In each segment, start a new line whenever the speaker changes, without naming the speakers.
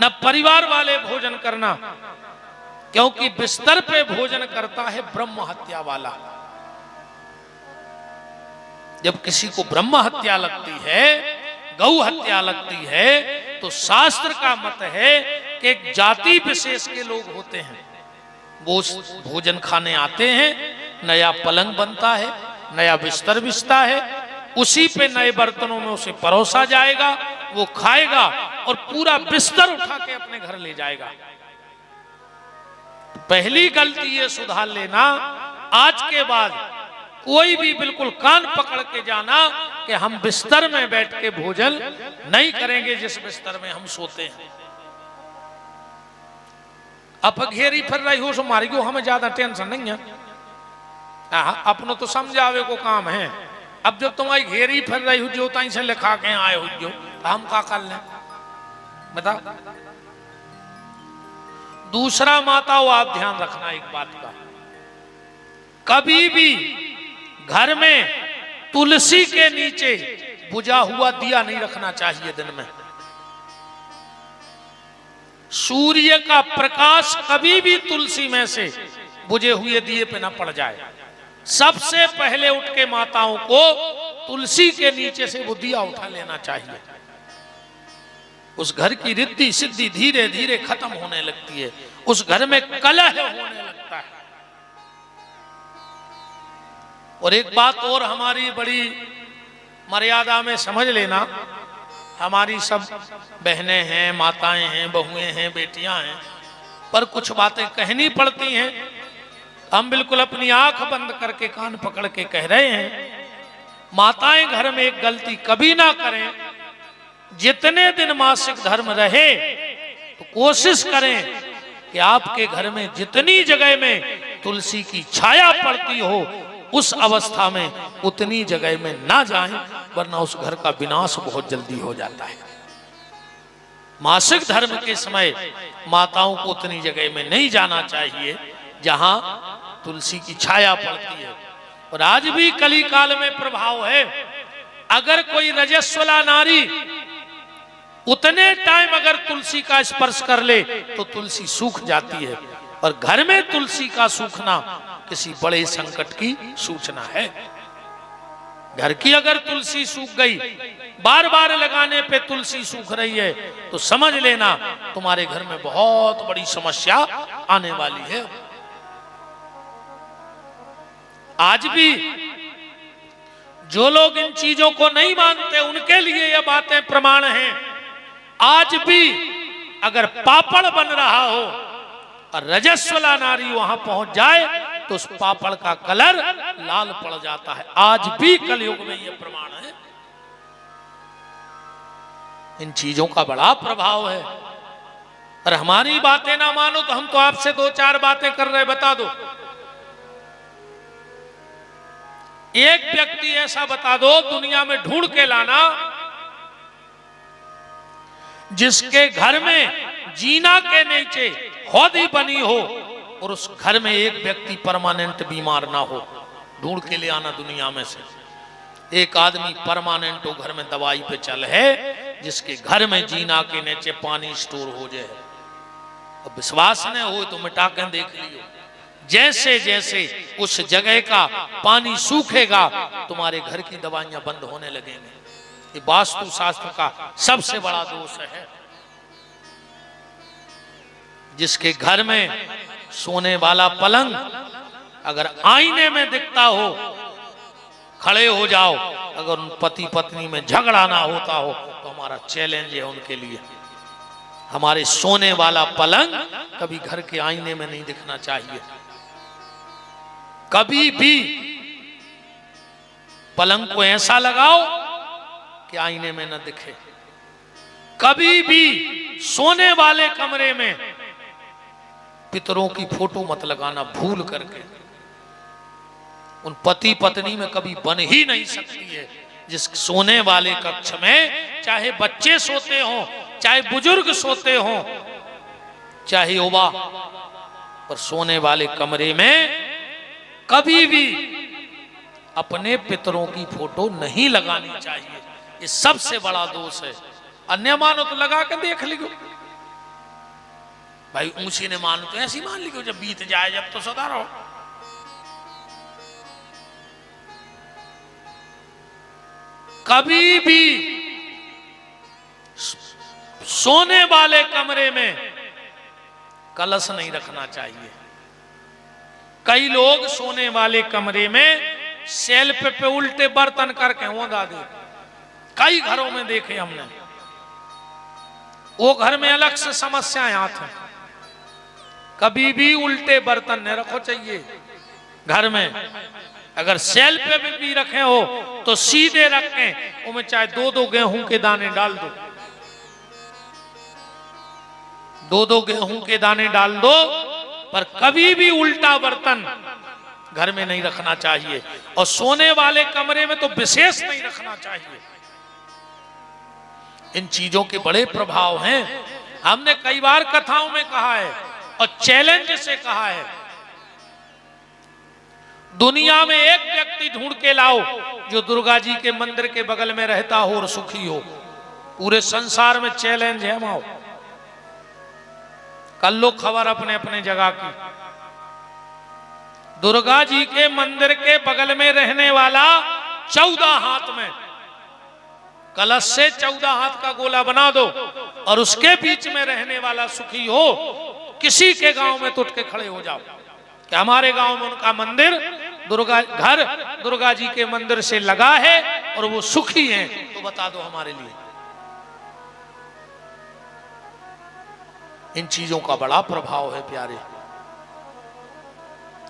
न परिवार वाले भोजन करना, क्योंकि बिस्तर पे भोजन करता है ब्रह्म हत्या वाला। जब किसी को ब्रह्म हत्या लगती है, गौ हत्या लगती है, तो शास्त्र का मत है कि एक जाति विशेष के लोग होते हैं, वो भोजन खाने आते हैं, नया पलंग बनता है, नया बिस्तर बिछता है, उसी पे नए बर्तनों में उसे परोसा जाएगा, वो खाएगा और पूरा बिस्तर उठा के अपने घर ले जाएगा। पहली गलती ये सुधार लेना, आज के बाद कोई भी बिल्कुल कान पकड़ के जाना कि हम बिस्तर में बैठ के भोजन नहीं करेंगे जिस बिस्तर में हम सोते हैं। अब घेरी फिर रही हो सो मारी को हमें ज्यादा टेंशन नहीं है, अपनों तो समझावे को काम है। अब जब तुम्हारी घेरी फिर रही हो जो तई से लिखा के आए हो जो, तो हम क्या कर लें बताओ। दूसरा माताओं, आप ध्यान रखना एक बात का, कभी भी घर में तुलसी के नीचे बुझा हुआ दिया नहीं रखना चाहिए। दिन में सूर्य का प्रकाश कभी भी तुलसी में से बुझे हुए दिए पे ना पड़ जाए। सबसे पहले उठ के माताओं को तुलसी के नीचे से वो दिया उठा लेना चाहिए। उस घर की रिद्धि सिद्धि धीरे धीरे खत्म होने लगती है, उस घर में कलह होने लगता है। और एक बात और हमारी बड़ी मर्यादा में समझ लेना, हमारी सब बहनें हैं, माताएं हैं, बहुएं हैं, बेटियां हैं, पर कुछ बातें कहनी पड़ती हैं। हम बिल्कुल अपनी आंख बंद करके कान पकड़ के कह रहे हैं, माताएं घर में एक गलती कभी ना करें। जितने दिन मासिक धर्म रहे तो कोशिश करें कि आपके घर में जितनी जगह में तुलसी की छाया पड़ती हो, उस अवस्था में उतनी जगह में ना जाएं, वरना उस घर का विनाश बहुत जल्दी हो जाता है। मासिक धर्म के समय माताओं को उतनी जगह में नहीं जाना चाहिए जहां तुलसी की छाया पड़ती है। और आज भी कली काल में प्रभाव है, अगर कोई रजस्वला नारी उतने टाइम अगर तुलसी का स्पर्श कर ले तो तुलसी सूख जाती है, और घर में तुलसी का सूखना किसी बड़े संकट की सूचना है। घर की अगर तुलसी सूख गई, बार बार लगाने पे तुलसी सूख रही है, तो समझ लेना तुम्हारे घर में बहुत बड़ी समस्या आने वाली है। आज भी जो लोग इन चीजों को नहीं मानते, उनके लिए यह बातें प्रमाण हैं। आज भी अगर पापड़ बन रहा हो और रजस्वला नारी वहां पहुंच जाए तो उस पापड़ का कलर लाल पड़ जाता है। आज भी कलयुग में यह प्रमाण है। इन चीजों का बड़ा प्रभाव है। और हमारी बातें ना मानो तो हम तो आपसे दो चार बातें कर रहे, बता दो। एक व्यक्ति ऐसा बता दो दुनिया में ढूंढ के लाना जिसके घर में जीना के नीचे हौदी बनी हो और उस घर में एक व्यक्ति परमानेंट बीमार ना हो। ढूंढ के ले आना दुनिया में से। एक आदमी परमानेंट घर में दवाई पे चल है, जिसके घर में जीना के नीचे पानी स्टोर हो जाए। अब विश्वास न हो तो मिटा के देख लियो। जैसे जैसे उस जगह का पानी सूखेगा तुम्हारे घर की दवाइयां बंद होने लगेंगी। ये वास्तु शास्त्र का सबसे बड़ा दोष है। जिसके घर में सोने वाला पलंग अगर आईने में दिखता हो, खड़े हो जाओ। अगर उन पति पत्नी में झगड़ा ना होता हो तो हमारा चैलेंज है उनके लिए। हमारे सोने वाला पलंग कभी घर के आईने में नहीं दिखना चाहिए। कभी भी पलंग को ऐसा लगाओ कि आईने में न दिखे। कभी भी सोने वाले कमरे में पितरों की फोटो मत लगाना भूल करके। उन पति पत्नी में कभी बन ही नहीं सकती है। जिस सोने वाले कक्ष में चाहे बच्चे सोते हो, चाहे बुजुर्ग सोते हो, चाहे युवा, पर सोने वाले कमरे में कभी भी अपने पितरों की फोटो नहीं लगानी चाहिए। ये सबसे बड़ा दोष है। अन्य मानो तो लगा के देख लियो। भाई ऊंची ने मान तो ऐसी मान ली कि जब बीत जाए जब तो सदा रहो। कभी भी सोने वाले कमरे में कलश नहीं रखना चाहिए। कई लोग सोने वाले कमरे में शेल्फ पे उल्टे बर्तन करके वो दादी, कई घरों में देखे हमने। वो घर में अलग से समस्याएं आती हैं। कभी भी उल्टे बर्तन नहीं रखो चाहिए घर में। अगर शेल्फ पे भी रखे हो तो सीधे रखें, उसमें चाहे 2-2 गेहूं के दाने डाल दो, 2-2 गेहूं के दाने डाल दो, पर कभी भी उल्टा बर्तन घर में नहीं रखना चाहिए। और सोने वाले कमरे में तो विशेष नहीं रखना चाहिए। इन चीजों के बड़े प्रभाव हैं। हमने कई बार कथाओं में कहा है और चैलेंज से कहा है, दुनिया में एक व्यक्ति ढूंढ के लाओ जो दुर्गा जी के मंदिर के बगल में रहता हो और सुखी हो। पूरे संसार में चैलेंज है। माओ कल लो खबर अपने अपने जगह की। दुर्गा जी के मंदिर के बगल में रहने वाला 14 हाथ में कलश से 14 हाथ का गोला बना दो और उसके बीच में रहने वाला सुखी हो। किसी के गांव में तो उठ के खड़े हो जाओ कि हमारे गांव में उनका मंदिर दुर्गा जी के मंदिर से लगा है और वो सुखी हैं, तो बता दो हमारे लिए। इन चीजों का बड़ा प्रभाव है प्यारे।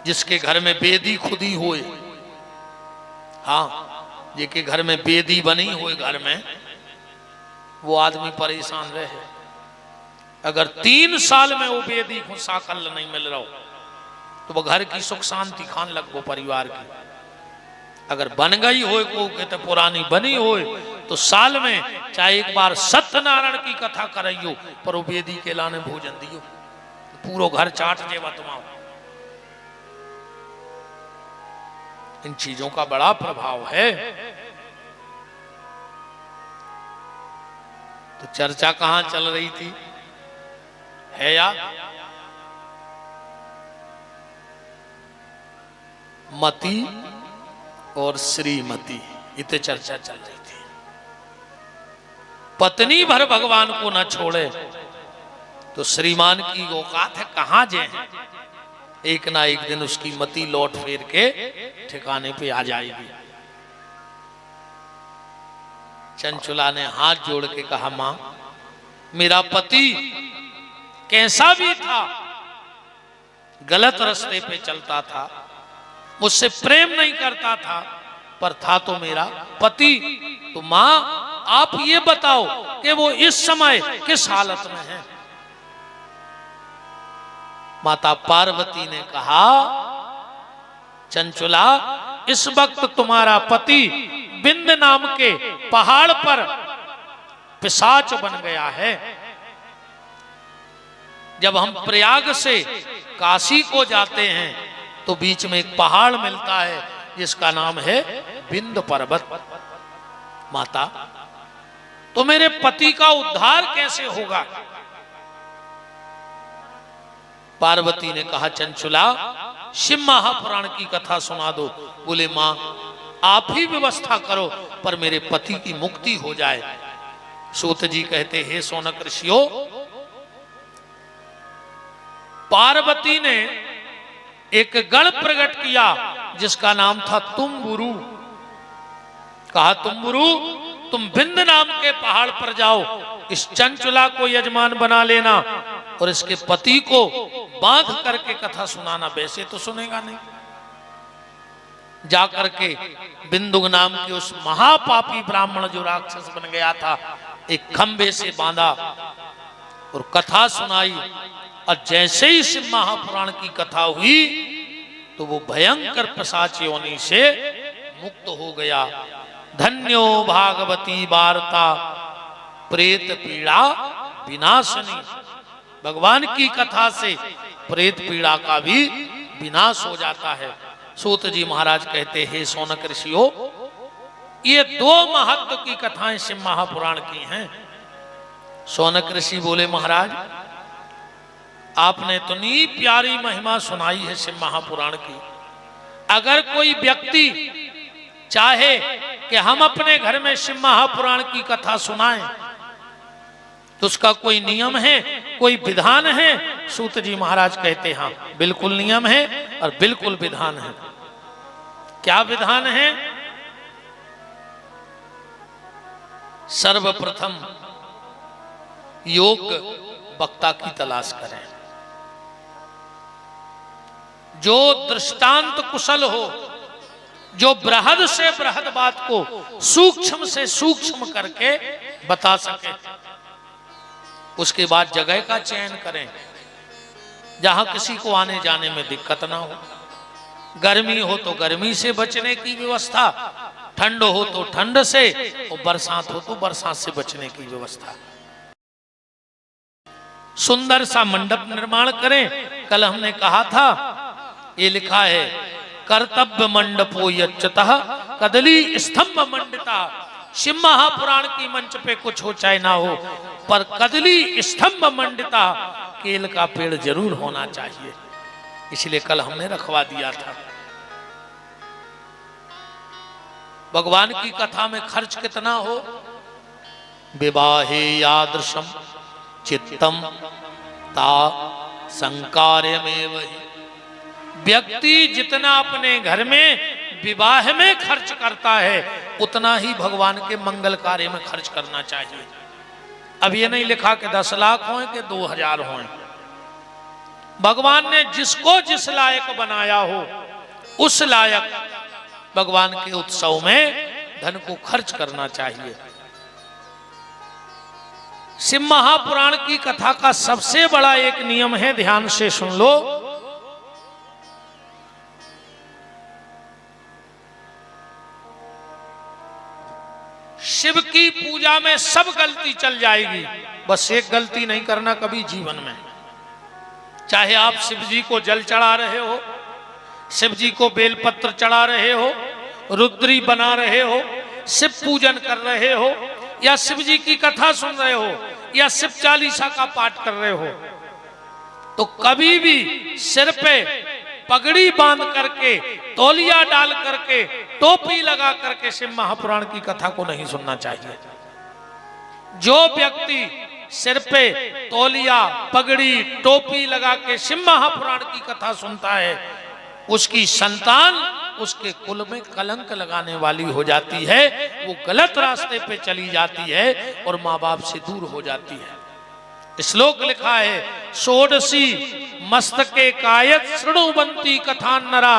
जिसके घर में बेदी खुदी होए, हाँ जिसके घर में बेदी बनी होए घर में, वो आदमी परेशान रहे। अगर 3 साल में वो बेदी को साकल नहीं मिल रहा हो तो वो घर की सुख शांति खान लगो परिवार की। अगर बन गई होए को कहते पुरानी बनी होए तो साल में चाहे एक बार सत्यनारायण की कथा कराइयो पर वो बेदी के लाने भोजन दियो, पूरो घर चाट जेवा तुम्हारा। इन चीजों का बड़ा प्रभाव है। तो चर्चा कहां चल रही थी है यार? मती और श्रीमती, इतने चर्चा चल रही थी। पत्नी भर भगवान को न छोड़े तो श्रीमान की औकात है कहां जे है। एक ना एक दिन उसकी मति लौट फेर के ठिकाने पे आ जाएगी। चंचुला ने हाथ जोड़ के कहा, मां मेरा पति कैसा भी था, गलत रास्ते पे चलता था, मुझसे प्रेम नहीं करता था, पर था तो मेरा पति। तो मां आप ये बताओ कि वो इस समय किस हालत में है। माता पार्वती ने कहा, चंचुला इस वक्त तुम्हारा पति बिंद नाम के पहाड़ पर पिशाच बन गया है। जब हम प्रयाग से काशी को जाते हैं तो बीच में एक पहाड़ मिलता है जिसका नाम है बिंद पर्वत। माता तो मेरे पति का उद्धार कैसे होगा? पार्वती ने कहा, चंचुला शिव महापुराण की कथा सुना दो। बोले मां आप ही व्यवस्था करो पर मेरे पति की मुक्ति हो जाए। सूत जी कहते, हे सौनक ऋषियों, पार्वती ने एक गण प्रकट किया जिसका नाम था तुम्बुरु। कहा, तुम्बुरु तुम बिंद नाम के पहाड़ पर जाओ, इस चंचुला को यजमान बना लेना और इसके पति को बांध करके कथा सुनाना। वैसे तो सुनेगा नहीं। जाकर के बिंदु नाम के उस महापापी ब्राह्मण जो राक्षस बन गया था, एक खंबे से बांधा और कथा सुनाई। और जैसे ही शिव महापुराण की कथा हुई तो वो भयंकर पिशाच योनि से मुक्त हो गया। धन्यो भागवती वार्ता प्रेत पीड़ा विनाशनी। भगवान की कथा से प्रेत पीड़ा का भी विनाश हो जाता है। सूत जी महाराज कहते, हे सौनक ऋषियों, ये 2 महत्व की कथाएं शिव महापुराण की हैं। सौनक ऋषि बोले, महाराज आपने इतनी प्यारी महिमा सुनाई है शिव महापुराण की। अगर कोई व्यक्ति चाहे कि हम अपने घर में शिव महापुराण की कथा सुनाएं तो उसका कोई नियम है, कोई विधान है? सूत जी महाराज कहते हैं हाँ, बिल्कुल नियम है और बिल्कुल विधान है। क्या विधान है? सर्वप्रथम योग्य वक्ता की तलाश करें, जो दृष्टांत कुशल हो, जो बृहद से बृहद बात को सूक्ष्म से सूक्ष्म करके बता सके। उसके बाद जगह का चयन करें जहां किसी को आने जाने में दिक्कत ना हो। गर्मी हो तो गर्मी से बचने की व्यवस्था, ठंड हो तो ठंड से, और बरसात हो तो बरसात से बचने की व्यवस्था। सुंदर सा मंडप निर्माण करें। कल हमने कहा था, ये लिखा है, कर्तव्य मंडपो यच्चतः कदली स्तंभ मंडिता। शिव महापुराण की मंच पे कुछ हो चाहे ना हो, पर कदली स्तंभ मंडिता, केल का पेड़ जरूर होना चाहिए। इसलिए कल हमने रखवा दिया था। भगवान की कथा में खर्च कितना हो? विवाहे यादृशम चित्तम ता संकार्यमेव हि। व्यक्ति जितना अपने घर में विवाह में खर्च करता है उतना ही भगवान के मंगल कार्य में खर्च करना चाहिए। अब ये नहीं लिखा कि 10 लाख हों कि 2000 हों। भगवान ने जिसको जिस लायक बनाया हो उस लायक भगवान के उत्सव में धन को खर्च करना चाहिए। शिव महापुराण की कथा का सबसे बड़ा एक नियम है, ध्यान से सुन लो। शिव की पूजा में सब गलती चल जाएगी, बस एक गलती नहीं करना कभी जीवन में। चाहे आप शिव जी को जल चढ़ा रहे हो, शिव जी को बेलपत्र चढ़ा रहे हो, रुद्री बना रहे हो, शिव पूजन कर रहे हो, या शिव जी की कथा सुन रहे हो, या शिव चालीसा का पाठ कर रहे हो, तो कभी भी सिर पे पगड़ी बांध करके, तौलिया डाल करके, टोपी लगा करके शिव महापुराण की कथा को नहीं सुनना चाहिए। जो व्यक्ति सिर पे तौलिया, पगड़ी, टोपी लगा के शिव महापुराण की कथा सुनता है, उसकी संतान उसके कुल में कलंक लगाने वाली हो जाती है, वो गलत रास्ते पे चली जाती है और माँ बाप से दूर हो जाती है। श्लोक लिखा है, षोडशी मस्तके कायत शृणुवन्ति कथा नरा।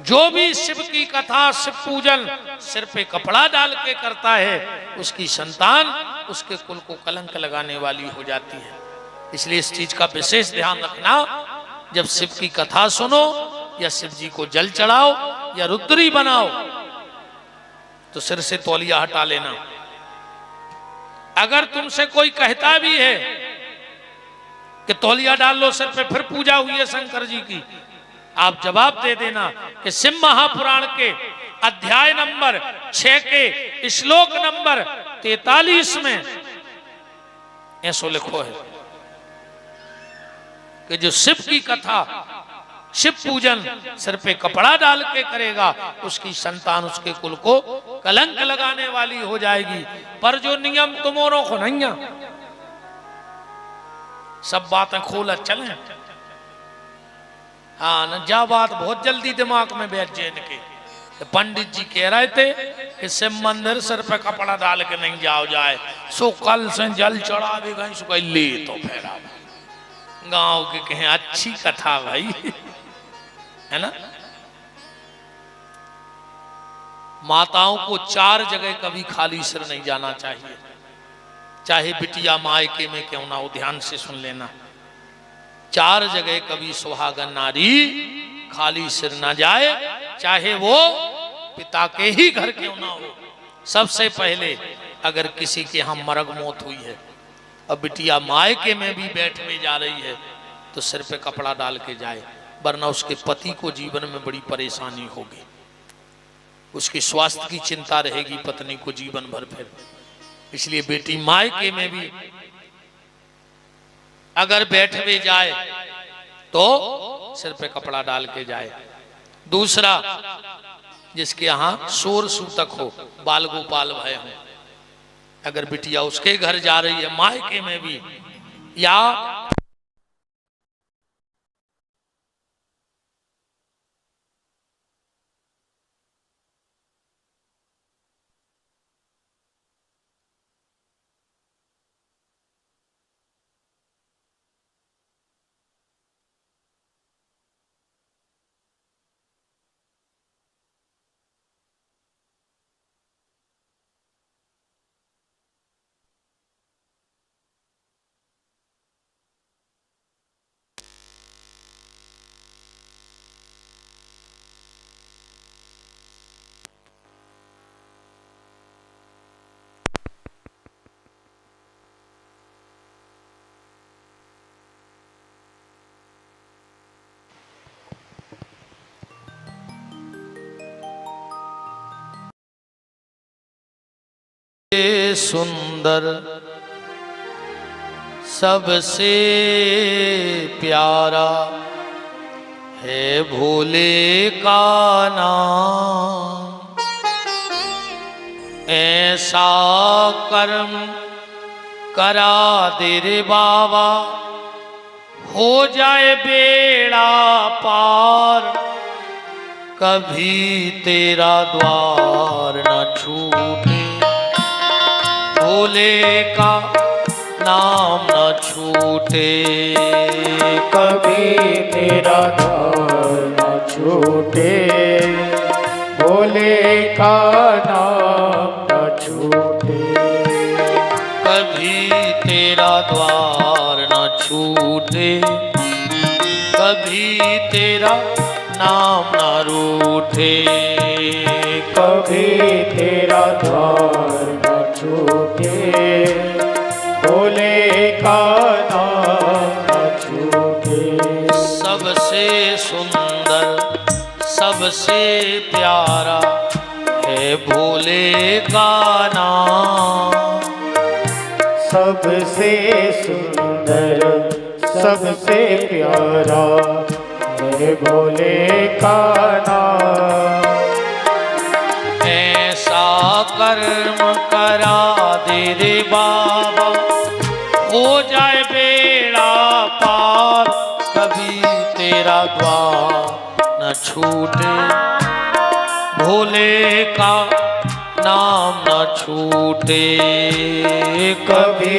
जो भी शिव की कथा, शिव पूजन सिर पे कपड़ा डाल के करता है, उसकी संतान उसके कुल को कलंक लगाने वाली हो जाती है। इसलिए इस चीज का विशेष ध्यान रखना। जब शिव की कथा सुनो या शिव जी को जल चढ़ाओ या रुद्री बनाओ तो सिर से तौलिया हटा लेना। अगर तुमसे कोई कहता भी है कि तौलिया डाल लो सिर पे, फिर पूजा हुई है शंकर जी की, आप जवाब दे देना कि शिव महापुराण के अध्याय नंबर 6 के श्लोक नंबर 43 में ऐसो लिखो है कि जो शिव की कथा, शिव पूजन सिर पे कपड़ा डाल के करेगा, उसकी संतान उसके कुल को कलंक लगाने वाली हो जाएगी। पर जो नियम तुमोरों को नहीं है, सब बातें खोल चले। हाँ न, जा बात बहुत जल्दी दिमाग में बैठ जाए इनके। तो पंडित जी कह रहे थे कि शिव मंदिर सिर पे कपड़ा डाल के नहीं जाओ जाए, सो कल से जल चढ़ा देगा, इसको ले तो फेरा। गांव के कहें अच्छी कथा भाई, है ना। माताओं को 4 जगह कभी खाली सिर नहीं जाना चाहिए, चाहे बिटिया मायके में क्यों ना हो। ध्यान से सुन लेना, 4 जगह कभी सुहागन नारी खाली सिर ना जाए, चाहे वो पिता के ही घर क्यों ना हो। सबसे पहले अगर किसी के यहाँ मरग मौत हुई है और बिटिया मायके में भी बैठने जा रही है तो सिर पे कपड़ा डाल के जाए, वरना उसके पति को जीवन में बड़ी परेशानी होगी, उसके स्वास्थ्य की चिंता रहेगी पत्नी को जीवन भर। फिर इसलिए बेटी मायके में भी अगर बैठ भी जाए तो सिर पे कपड़ा डाल के जाए। दूसरा, जिसके यहाँ शोर सूतक हो, बाल गोपाल भय हो, अगर बिटिया उसके घर जा रही है मायके में भी, या सुंदर सबसे प्यारा है भोले का नाम। ऐसा कर्म करा दे रे बाबा, हो जाए बेड़ा पार, कभी तेरा द्वार न छूटे, भोले का नाम न छूटे,
कभी तेरा द्वार न छूटे, भोले का नाम न छूटे,
कभी तेरा द्वार न छूटे, कभी तेरा नाम न रूठे,
कभी तेरा द्वार न छूटे, भोले का नाम न छूटे।
सबसे सुंदर सबसे प्यारा है भोले का नाम।
सबसे सुंदर सबसे प्यारा है भोले का नाम।
ऐसा कर्म करा दे रे बाबा, हो जाए बेड़ा पार, कभी तेरा द्वार न छूटे, भोले का नाम न छूटे,
कभी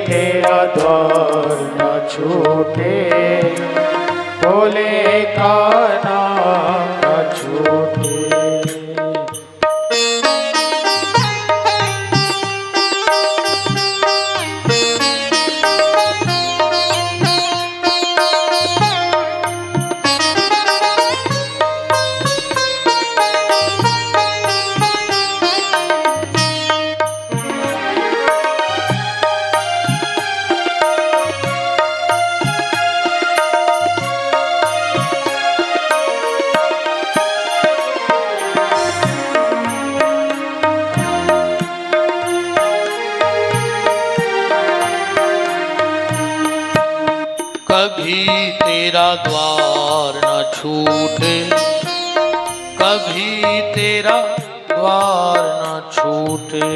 तेरा द्वार न छूटे, भोले का नाम न छूटे।
कभी तेरा द्वार न छूटे, कभी तेरा द्वार न छूटे।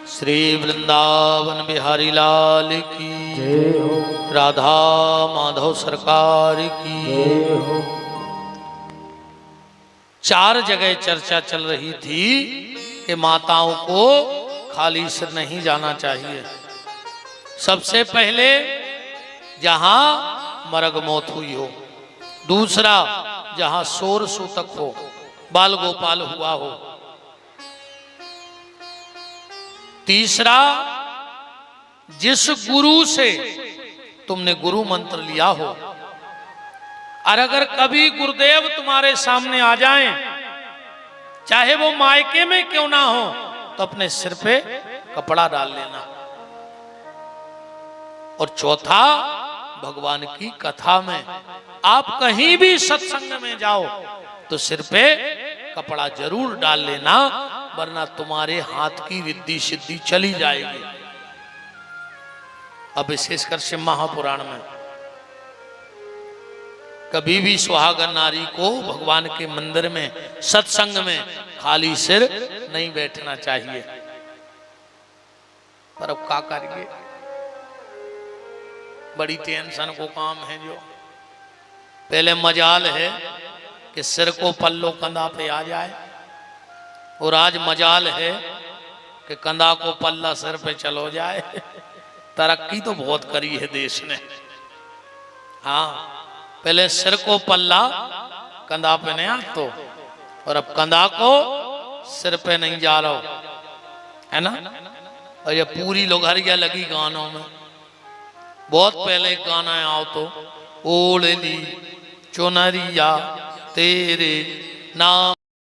श्री वृंदावन बिहारी लाल की
जय हो,
राधा माधव सरकार की
जय हो।
4 जगह चर्चा चल रही थी कि माताओं को खाली सिर नहीं जाना चाहिए। सबसे पहले जहां मरग मौत हुई हो, दूसरा जहां शोर सूतक हो, बाल गोपाल हुआ हो, तीसरा जिस गुरु से तुमने गुरु मंत्र लिया हो, और अगर कभी गुरुदेव तुम्हारे सामने आ जाएं, चाहे वो मायके में क्यों ना हो, तो अपने सिर पे कपड़ा डाल लेना। और चौथा, भगवान की कथा में आप कहीं भी सत्संग में जाओ तो सिर पे कपड़ा जरूर डाल लेना, वरना तुम्हारे हाथ की रिद्धि सिद्धि चली जाएगी। अब विशेषकर शिव महापुराण में कभी भी सुहागन नारी को भगवान के मंदिर में सत्संग में खाली सिर नहीं बैठना चाहिए। पर अब क्या करिए, बड़ी टेंशन को काम है। जो पहले मजाल है कि सिर को पल्लो कंधा पे आ जाए, और आज मजाल है कि कंधा को पल्ला सिर पे चलो जाए। तरक्की तो बहुत करी है देश ने। हाँ, पहले सिर को पल्ला कंधा पे नहीं आ तो, और अब कंधा को सिर पे नहीं जा रहा है ना। और ये पूरी लोघरिया लगी गानों में। बहुत पहले गाना आओ तो ओढ़ ली चुनरिया तेरे नाम